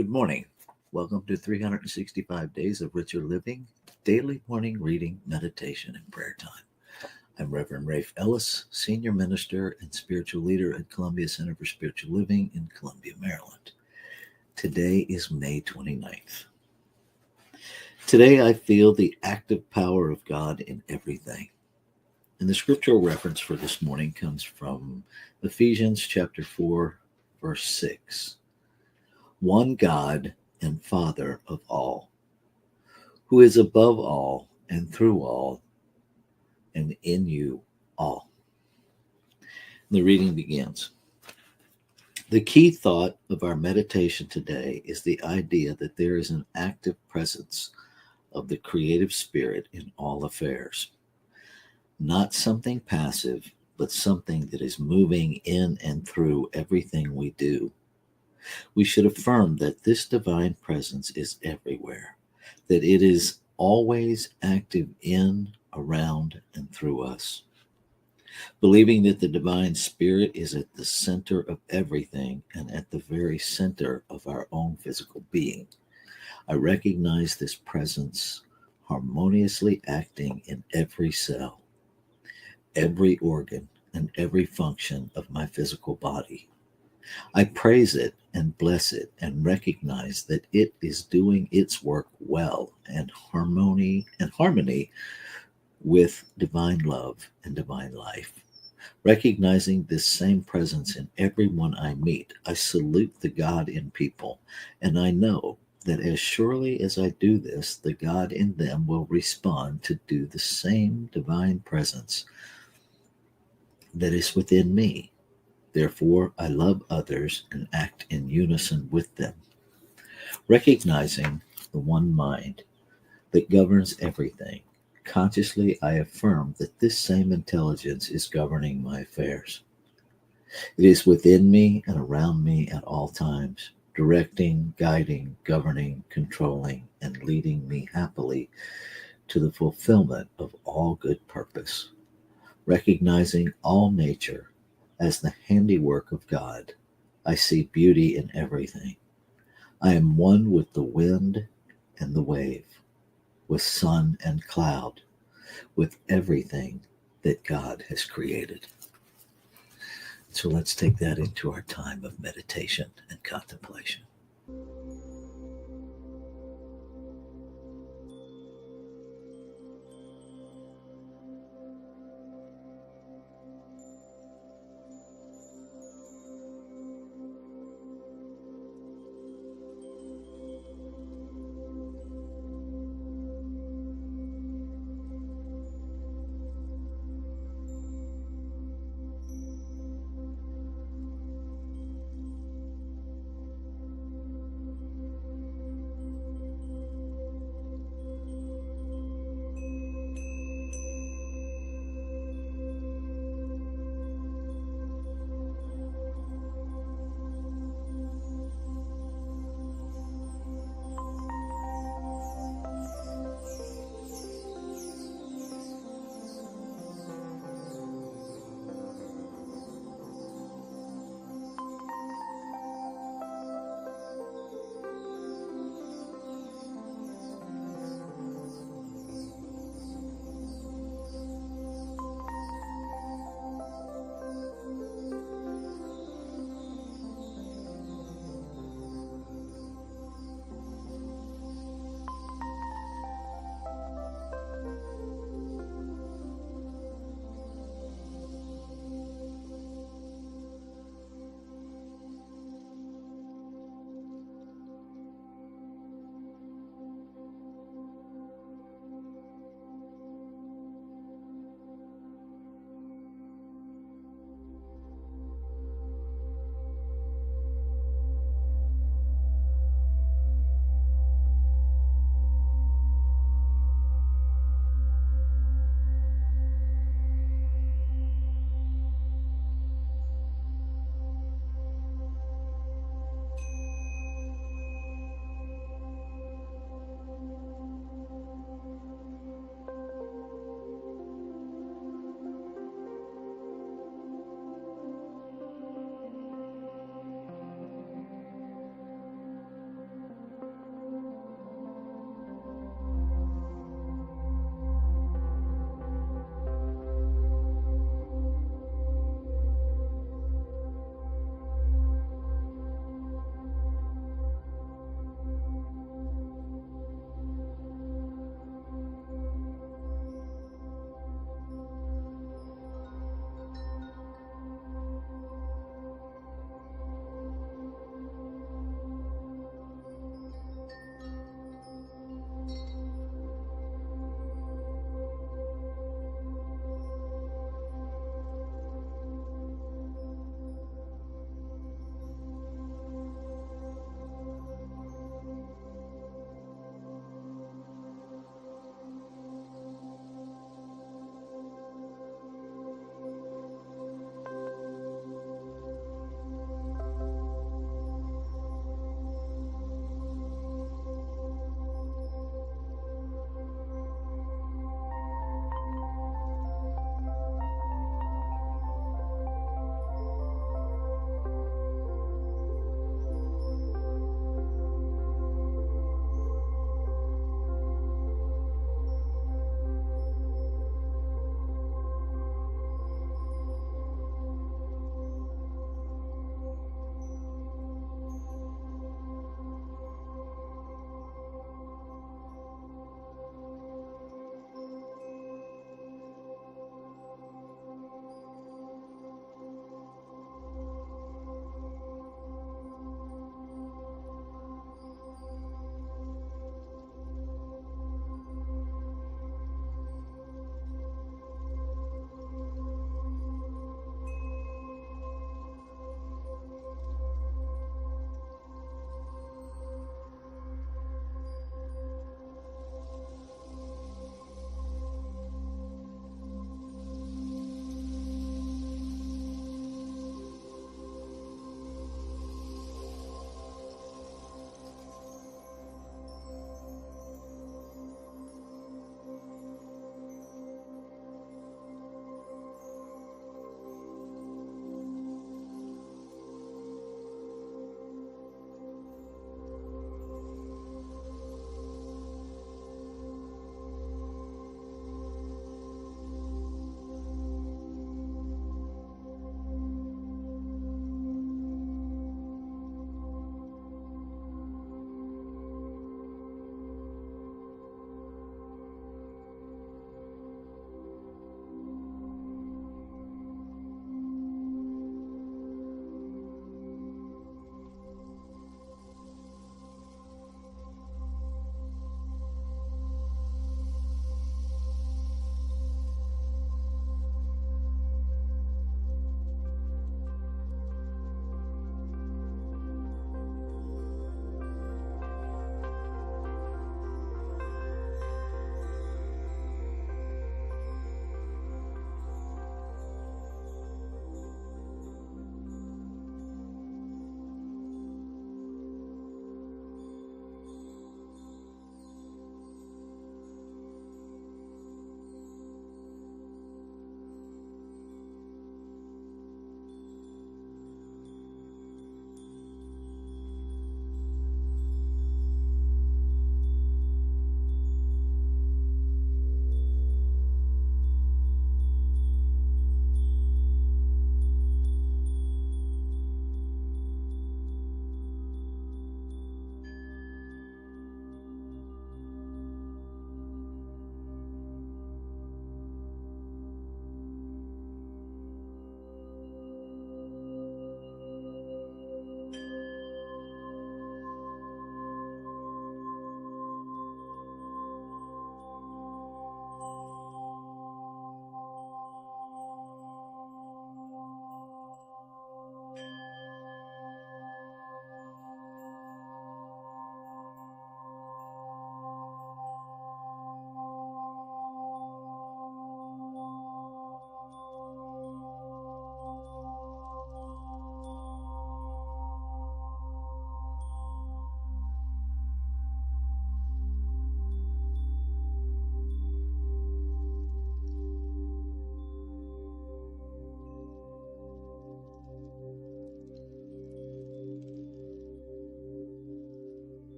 Good morning. Welcome to 365 Days of Richer Living, daily morning reading, meditation, and prayer time. I'm Reverend Rafe Ellis, Senior Minister and Spiritual Leader at Columbia Center for Spiritual Living in Columbia, Maryland. Today is May 29th. Today I feel the active power of God in everything. And the scriptural reference for this morning comes from Ephesians chapter 4, verse 6. One God and Father of all, who is above all and through all and in you all. The reading begins. The key thought of our meditation today is the idea that there is an active presence of the creative spirit in all affairs. Not something passive, but something that is moving in and through everything we do. We should affirm that this divine presence is everywhere, that it is always active in, around, and through us. Believing that the divine spirit is at the center of everything and at the very center of our own physical being, I recognize this presence harmoniously acting in every cell, every organ, and every function of my physical body. I praise it and bless it and recognize that it is doing its work well and harmony with divine love and divine life. Recognizing this same presence in everyone I meet, I salute the God in people, and I know that as surely as I do this, the God in them will respond to do the same divine presence that is within me. Therefore, I love others and act in unison with them. Recognizing the one mind that governs everything, consciously I affirm that this same intelligence is governing my affairs. It is within me and around me at all times, directing, guiding, governing, controlling, and leading me happily to the fulfillment of all good purpose. Recognizing all nature as the handiwork of God, I see beauty in everything. I am one with the wind and the wave, with sun and cloud, with everything that God has created. So let's take that into our time of meditation and contemplation.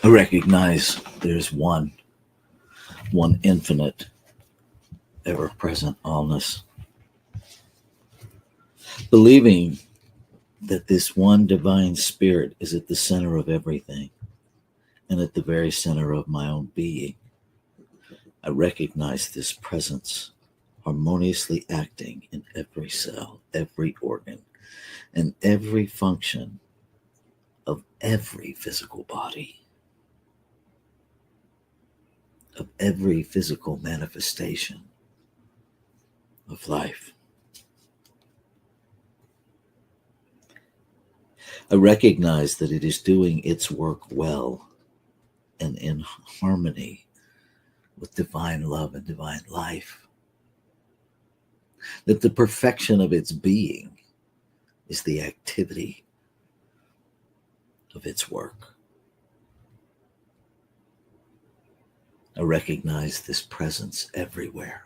I recognize there's one infinite, ever-present allness. Believing that this one divine spirit is at the center of everything and at the very center of my own being, I recognize this presence harmoniously acting in every cell, every organ, and every function of every physical body, of every physical manifestation of life. I recognize that it is doing its work well and in harmony with divine love and divine life. That the perfection of its being is the activity of its work. I recognize this presence everywhere.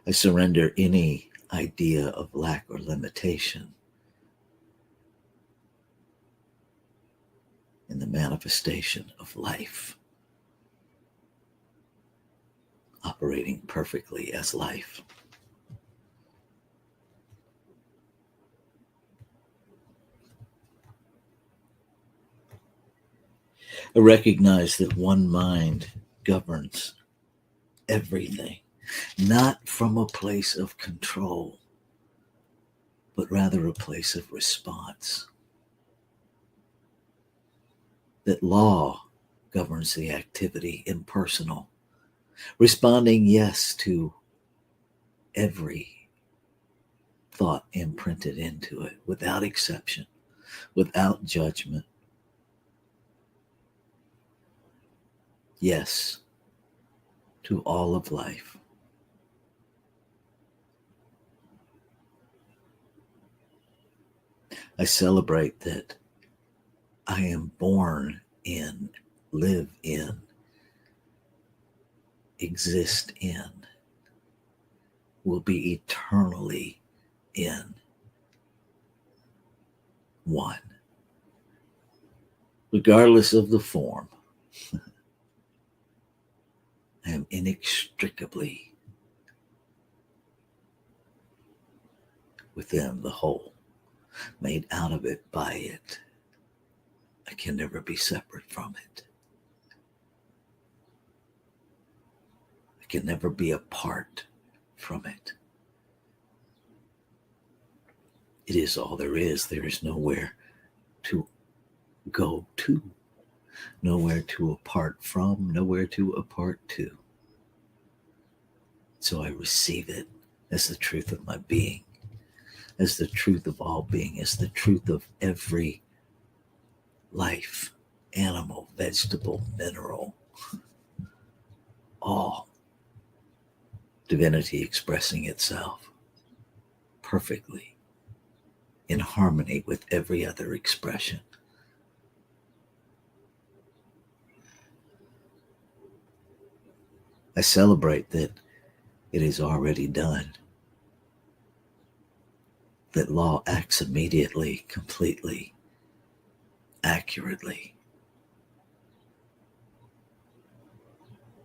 I surrender any idea of lack or limitation in the manifestation of life, operating perfectly as life. I recognize that one mind governs everything, not from a place of control, but rather a place of response. That law governs the activity, impersonal, responding yes to every thought imprinted into it without exception, without judgment. Yes to all of life. I celebrate that I am born in, live in, exist in, will be eternally in one. Regardless of the form, I am inextricably within the whole, made out of it by it. I can never be separate from it. I can never be apart from it. It is all there is. There is nowhere to go to, nowhere to apart from, nowhere to apart to. So I receive it as the truth of my being, as the truth of all being, as the truth of every life, animal, vegetable, mineral, all divinity expressing itself perfectly in harmony with every other expression. I celebrate that it is already done, that law acts immediately, completely, accurately,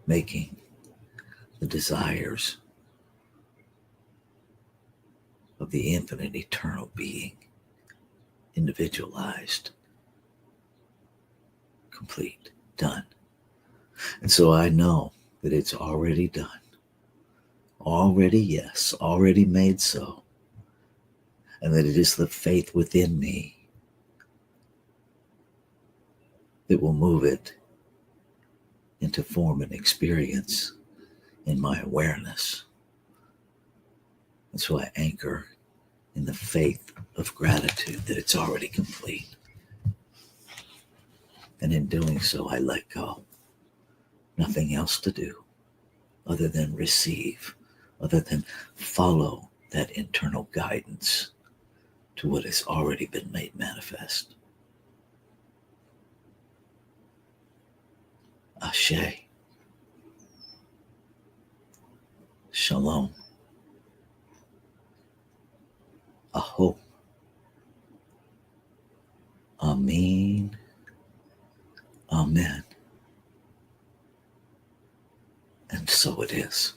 making the desires of the infinite eternal being individualized, complete, done. And so I know that it's already done, already yes, already made so, and that it is the faith within me that will move it into form and experience in my awareness. And so I anchor in the faith of gratitude that it's already complete. And in doing so, I let go. Nothing else to do other than receive, other than follow that internal guidance to what has already been made manifest. Ashe. Shalom. Aho. Amen. Amen. And so it is.